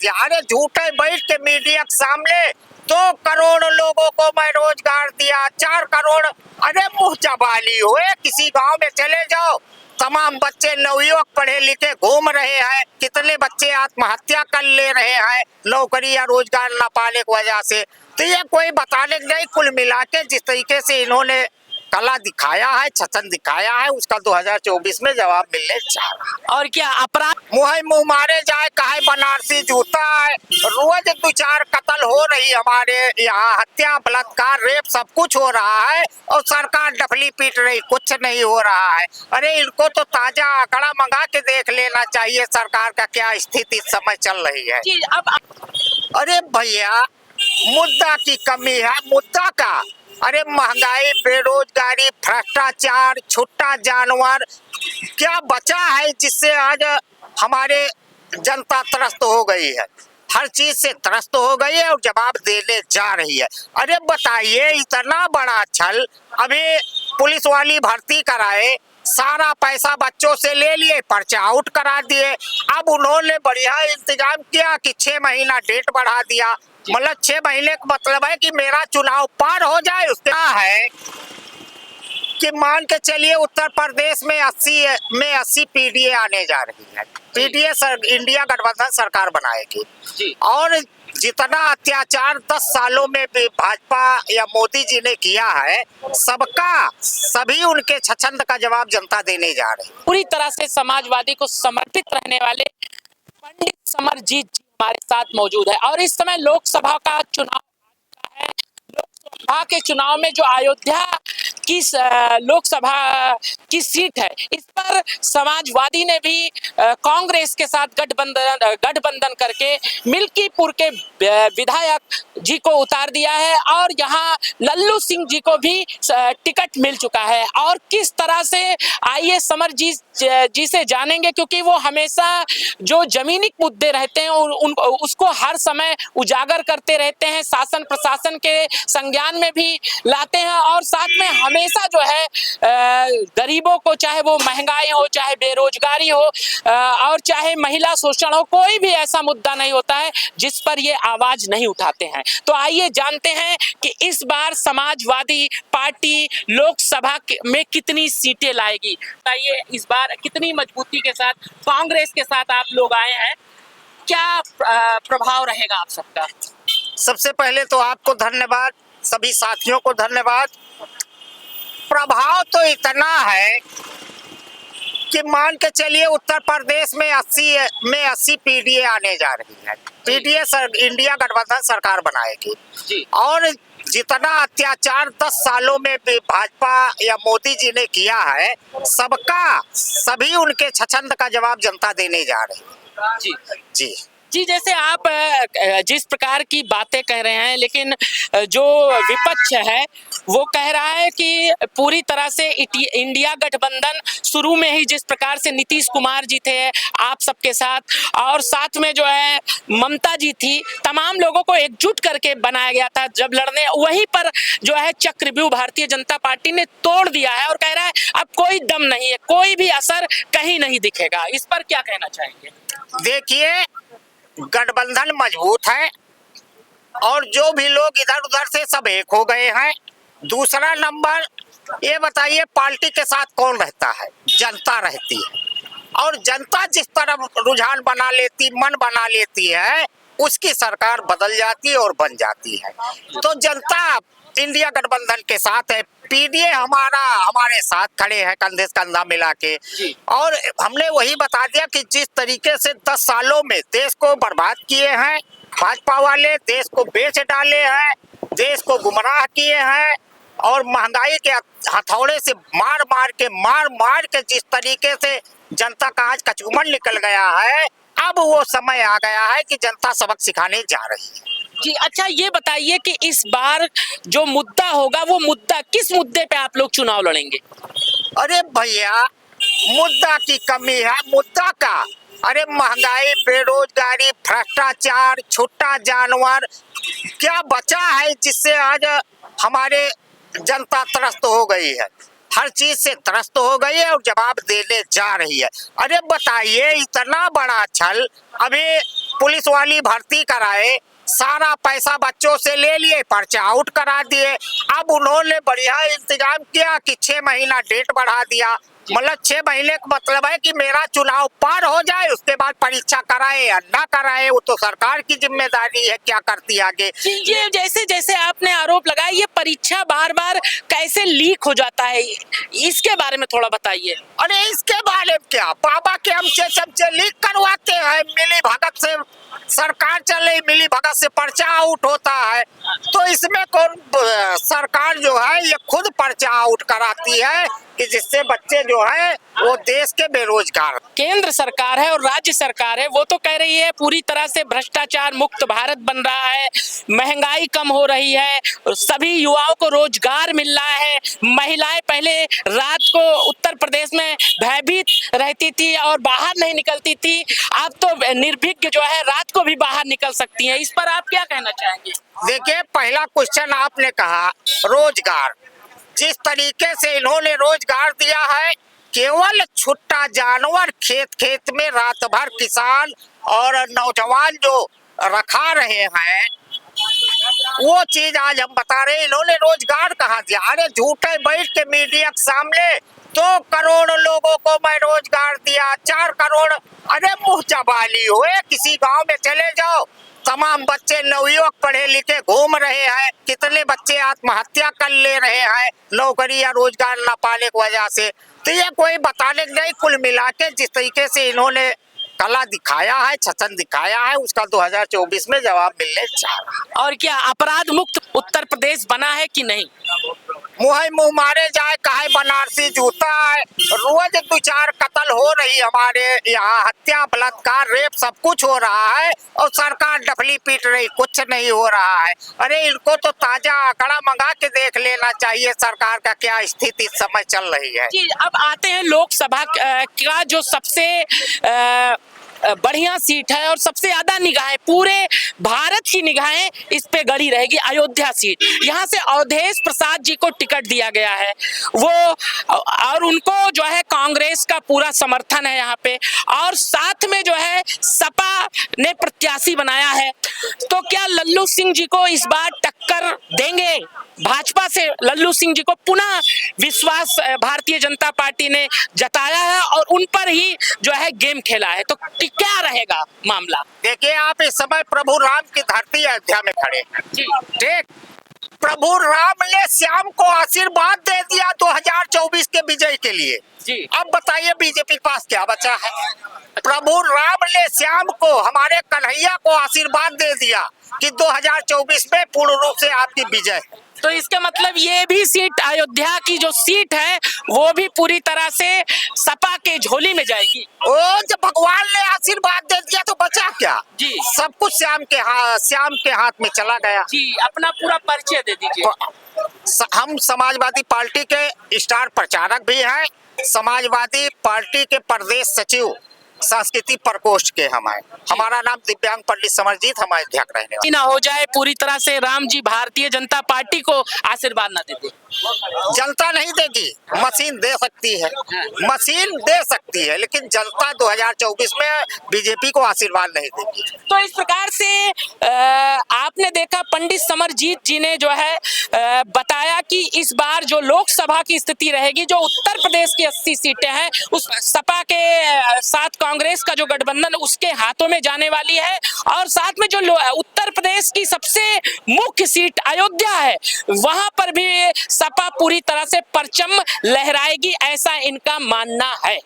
दिया। अरे झूठे बैठ के मीडिया के सामने 2 करोड़ लोगों को मैं रोजगार दिया, 4 करोड़। अरे मुँह जबाली हुए, किसी गांव में चले जाओ, तमाम बच्चे नवयुवक पढ़े लिखे घूम रहे हैं, कितने बच्चे आत्महत्या कर ले रहे हैं नौकरी या रोजगार न पाने की वजह से। तो ये कोई बताने नहीं। कुल मिला के जिस तरीके से इन्होंने कला दिखाया है, छचन दिखाया है, उसका 2024 में जवाब मिलने जा रहा है। और क्या अपराध मुंह मारे जाए कहे बनारसी जूता है। रोज 2-4 कत्ल हो रही हमारे यहाँ, हत्या बलात्कार रेप सब कुछ हो रहा है और सरकार डफली पीट रही, कुछ नहीं हो रहा है। अरे इनको तो ताजा आंकड़ा मंगा के देख लेना चाहिए सरकार का क्या स्थिति इस समय चल रही है। जी, अब अरे भैया मुद्दा की कमी है, मुद्दा का। अरे महंगाई, बेरोजगारी, भ्रष्टाचार, छुट्टा जानवर, क्या बचा है जिससे आज हमारे जनता त्रस्त हो गई है, हर चीज से त्रस्त हो गई है और जवाब देने जा रही है। अरे बताइए, इतना बड़ा छल, अभी पुलिस वाली भर्ती कराए, सारा पैसा बच्चों से ले लिए, पर्चा आउट करा दिए। अब उन्होंने बढ़िया इंतजाम किया कि 6 महीना डेट बढ़ा दिया। मतलब 6 महीने का मतलब है कि मेरा चुनाव पार हो जाए। उसका है कि मान के चलिए उत्तर प्रदेश में 80 पीडीए आने जा रही है। पीडीए इंडिया गठबंधन सरकार बनाएगी जी। और जितना अत्याचार 10 सालों में भी भाजपा या मोदी जी ने किया है, सभी उनके छछंद का जवाब जनता देने जा रही है। पूरी तरह से समाजवादी को समर्पित रहने वाले पंडित समरजीत जी हमारे साथ मौजूद है और इस समय लोकसभा का चुनाव है। लोकसभा के चुनाव में जो अयोध्या की लोकसभा की सीट है, इस पर समाजवादी ने भी कांग्रेस के साथ गठबंधन करके मिल्कीपुर के विधायक जी को उतार दिया है और यहाँ लल्लू सिंह जी को भी टिकट मिल चुका है। और किस तरह से, आइए समरजीत जी से जानेंगे, क्योंकि वो हमेशा जो जमीनी मुद्दे रहते हैं उसको हर समय उजागर करते रहते हैं, शासन प्रशासन के संज्ञान में भी लाते हैं और साथ में हमेशा जो है गरीबों को, चाहे वो महंगाई हो, चाहे बेरोजगारी हो और चाहे महिला शोषण हो, कोई भी ऐसा मुद्दा नहीं होता है जिस पर ये आवाज नहीं उठाते हैं। तो आइए जानते हैं कि इस बार समाजवादी पार्टी लोकसभा में कितनी सीटें लाएगी। आइए, इस बार कितनी मजबूती के साथ कांग्रेस के साथ आप लोग आए हैं, क्या प्रभाव रहेगा आप सबका? सबसे पहले तो आपको धन्यवाद, सभी साथियों को धन्यवाद। प्रभाव तो इतना है कि मान के चलिए उत्तर प्रदेश में 80 पीडीए आने जा रही है। पीडीए इंडिया गठबंधन सरकार बनाएगी जी। और जितना अत्याचार 10 सालों में भाजपा या मोदी जी ने किया है, सभी उनके छछंद का जवाब जनता देने जा रही है। जी जी जी, जैसे आप जिस प्रकार की बातें कह रहे हैं, लेकिन जो विपक्ष है वो कह रहा है कि पूरी तरह से इंडिया गठबंधन शुरू में ही जिस प्रकार से नीतीश कुमार जी थे आप सबके साथ और साथ में जो है ममता जी थी, तमाम लोगों को एकजुट करके बनाया गया था जब लड़ने, वहीं पर जो है चक्रव्यूह भारतीय जनता पार्टी ने तोड़ दिया है और कह रहा है अब कोई दम नहीं है, कोई भी असर कहीं नहीं दिखेगा। इस पर क्या कहना चाहेंगे? देखिए, गठबंधन मजबूत है और जो भी लोग इधर उधर से सब एक हो गए हैं। दूसरा नंबर, ये बताइए पार्टी के साथ कौन रहता है? जनता रहती है और जनता जिस तरफ रुझान बना लेती, मन बना लेती है, उसकी सरकार बदल जाती है और बन जाती है। तो जनता इंडिया गठबंधन के साथ है, पीडीए हमारे साथ खड़े हैं कंधे से कंधा मिला के। और हमने वही बता दिया कि जिस तरीके से 10 सालों में देश को बर्बाद किए हैं भाजपा वाले, देश को बेच डाले हैं, देश को गुमराह किए हैं और महंगाई के हथौड़े से मार मार के जिस तरीके से जनता का आज कचूमन निकल गया है, अब वो समय आ गया है कि जनता सबक सिखाने जा रही है। जी, अच्छा ये बताइए कि इस बार जो मुद्दा होगा वो मुद्दा किस मुद्दे पे आप लोग चुनाव लड़ेंगे? अरे भैया मुद्दा की कमी है, मुद्दा का। अरे महंगाई, बेरोजगारी, भ्रष्टाचार, छुट्टा जानवर, क्या बचा है जिससे आज हमारे जनता त्रस्त हो गई है? हर चीज से त्रस्त हो गई है और जवाब देने जा रही है। अरे बताइए, इतना बड़ा छल, अभी पुलिस वाली भर्ती कराए, सारा पैसा बच्चों से ले लिए, पर्चा आउट करा दिए। अब उन्होंने बढ़िया इंतजाम किया कि 6 महीना डेट बढ़ा दिया। मतलब 6 महीने का मतलब है कि मेरा चुनाव पार हो जाए, उसके बाद परीक्षा कराए या ना कराए, वो तो सरकार की जिम्मेदारी है क्या करती है आगे। ये जैसे जैसे आपने आरोप लगाया, ये परीक्षा बार बार कैसे लीक हो जाता है, इसके बारे में थोड़ा बताइए। अरे इसके बारे में क्या, बाबा के हमसे चमचे लीक करवाते हैं, मिली भगत से सरकार चल रही, मिली भगत से पर्चा आउट होता है। तो इसमें कौन, सरकार जो है ये खुद पर्चा आउट कराती है कि जिससे बच्चे जो है वो देश के बेरोजगार। केंद्र सरकार है और राज्य सरकार है, वो तो कह रही है पूरी तरह से भ्रष्टाचार मुक्त भारत बन रहा है, महंगाई कम हो रही है, सभी युवाओं को रोजगार मिल रहा है। महिलाएं पहले रात को उत्तर प्रदेश में भयभीत रहती थी और बाहर नहीं निकलती थी, अब तो निर्भीक जो है रात को भी बाहर निकल सकती हैं। इस पर आप क्या कहना चाहेंगे? देखिए, पहला क्वेश्चन आपने कहा रोजगार, जिस तरीके से इन्होंने रोजगार दिया है, केवल छुट्टा जानवर खेत खेत में रात भर किसान और नौजवान जो रखा रहे हैं, वो चीज आज हम बता रहे हैं। इन्होंने रोजगार कहाँ दिया? अरे झूठे बैठ के मीडिया के सामने 2 करोड़ लोगों को मैं रोजगार दिया, 4 करोड़, अरे मुँह जबाली हुए। किसी गांव में चले जाओ, तमाम बच्चे नवयुवक पढ़े लिखे घूम रहे हैं, कितने बच्चे आत्महत्या कर ले रहे हैं नौकरी या रोजगार न पाने की वजह से। तो ये कोई बताने नहीं, कुल मिला के जिस तरीके से इन्होंने कला दिखाया है, छचन दिखाया है, उसका 2024 में जवाब मिलने जा रहा है। और क्या अपराध मुक्त उत्तर प्रदेश बना है कि नहीं? मुंह मारे जाए काहे बनारसी जूता है। रोज 2-4 कत्ल हो रही हमारे यहाँ, हत्या, बलात्कार, रेप सब कुछ हो रहा है और सरकार डफली पीट रही, कुछ नहीं हो रहा है। अरे इनको तो ताजा आंकड़ा मंगा के देख लेना चाहिए, सरकार का क्या स्थिति इस समय चल रही है। जी, अब आते हैं लोकसभा का जो सबसे बढ़िया सीट है और सबसे ज्यादा निगाहें, पूरे भारत की निगाहें इस पे गड़ी रहेगी, अयोध्या सीट। यहाँ से अवधेश प्रसाद जी को टिकट दिया गया है, वो और उनको जो है कांग्रेस का पूरा समर्थन है यहाँ पे, और साथ में जो है सपा ने प्रत्याशी बनाया है। तो क्या लल्लू सिंह जी को इस बार टक्कर देंगे भाजपा से? लल्लू सिंह जी को पुनः विश्वास भारतीय जनता पार्टी ने जताया है और उन पर ही जो है गेम खेला है, तो क्या रहेगा मामला? देखिए, आप इस समय प्रभु राम की धरती अयोध्या में खड़े हैं। जी, ठीक, प्रभु राम ने श्याम को आशीर्वाद दे दिया 2024 के विजय के लिए। जी, अब बताइए बीजेपी के पास क्या बचा है? प्रभु राम ने श्याम को, हमारे कन्हैया को आशीर्वाद दे दिया कि 2024 में पूर्ण रूप से आपकी विजय है। तो इसका मतलब ये भी सीट, अयोध्या की जो सीट है वो भी पूरी तरह से सपा के झोली में जाएगी। ओ, जब भगवान ने आशीर्वाद दे दिया तो बचा क्या? जी, सब कुछ श्याम के हाथ में चला गया। जी, अपना पूरा परिचय दे दीजिए। हम समाजवादी पार्टी के स्टार प्रचारक भी हैं, समाजवादी पार्टी के प्रदेश सचिव संस्कृति प्रकोष्ठ के हम हैं। हमारा नाम दिव्यांग पंडित समरजीत, हम अध्यक्ष रहने वाले। ना हो जाए पूरी तरह से राम जी भारतीय जनता पार्टी को आशीर्वाद ना दे दे। जनता नहीं देगी, मशीन दे सकती है, मशीन दे सकती है, लेकिन जनता 2024 में बीजेपी को आशीर्वाद नहीं देगी। तो इस प्रकार से आपने देखा पंडित समरजीत जी ने जो है बताया कि इस बार जो लोकसभा की स्थिति रहेगी, जो उत्तर प्रदेश की 80 सीटें हैं, उस सपा के साथ कांग्रेस का जो गठबंधन उसके हाथों में जाने वाली है, और साथ में जो उत्तर प्रदेश की सबसे मुख्य सीट अयोध्या है, वहां पर भी सपा पूरी तरह से परचम लहराएगी, ऐसा इनका मानना है।